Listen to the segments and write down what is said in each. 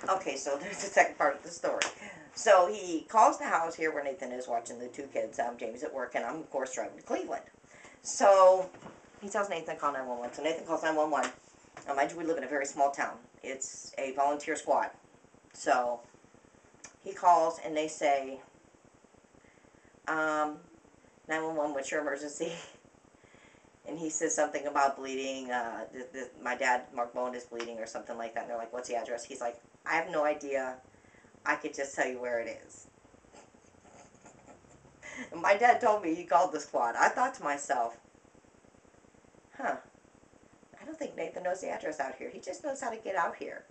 Okay, so there's the second part of the story. So he calls the house here where Nathan is watching the two kids. Jamie's at work, and I'm, of course, driving to Cleveland. So he tells Nathan to call 911. So Nathan calls 911. Mind you, we live in a very small town. It's a volunteer squad. So he calls, and they say, 911, what's your emergency? And he says something about bleeding. My dad, Mark Bowen, is bleeding or something like that. And they're like, what's the address? He's like, I have no idea. I could just tell you where it is. And my dad told me he called the squad. I thought to myself, huh, I don't think Nathan knows the address out here. He just knows how to get out here.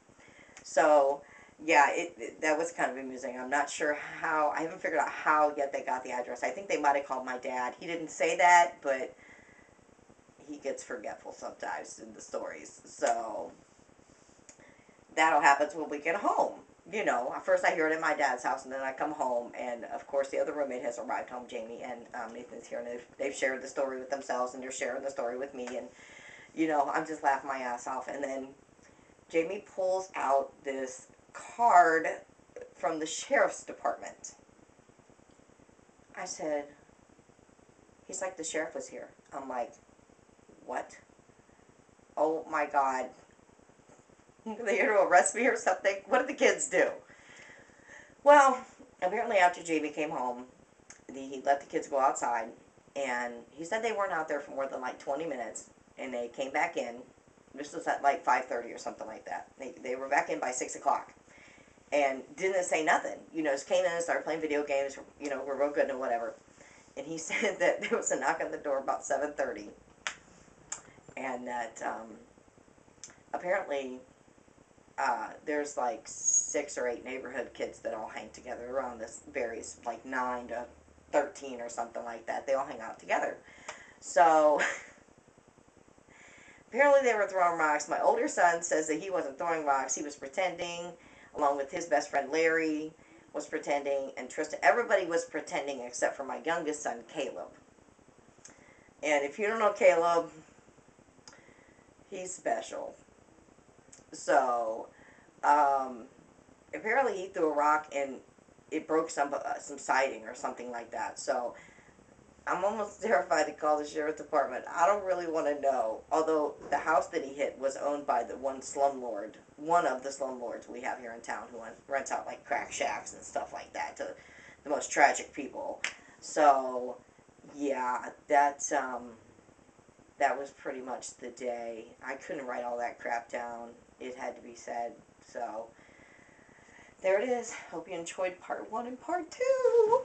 So, yeah, that was kind of amusing. I'm not sure how, I haven't figured out how yet they got the address. I think they might have called my dad. He didn't say that, but he gets forgetful sometimes in the stories. So, that'll happen when we get home. You know, first I hear it at my dad's house, and then I come home, and of course the other roommate has arrived home, Jamie, and Nathan's here, and they've shared the story with themselves, and they're sharing the story with me, and, you know, I'm just laughing my ass off. And then Jamie pulls out this card from the sheriff's department. I said, he's like, the sheriff was here. I'm like, what? Oh my God. Are they here to arrest me or something? What did the kids do? Well, apparently after Jamie came home, he let the kids go outside, and he said they weren't out there for more than like 20 minutes, and they came back in. This was at like 5:30 or something like that. They were back in by 6 o'clock, and didn't say nothing. You know, just came in and started playing video games. You know, we're real good and whatever. And he said that there was a knock on the door about 7:30, and that apparently there's like 6 or 8 neighborhood kids that all hang together around this varies like 9 to 13 or something like that. They all hang out together. So apparently they were throwing rocks. My older son says that he wasn't throwing rocks. He was pretending, along with his best friend Larry was pretending, and Tristan. Everybody was pretending except for my youngest son, Caleb. And if you don't know Caleb, he's special. So, apparently he threw a rock and it broke some siding or something like that. So, I'm almost terrified to call the sheriff's department. I don't really want to know. Although the house that he hit was owned by the one slumlord, one of the slumlords we have here in town, who rents out like crack shacks and stuff like that to the most tragic people. So, yeah, that was pretty much the day. I couldn't write all that crap down. It had to be said. So, there it is. Hope you enjoyed part 1 and part 2.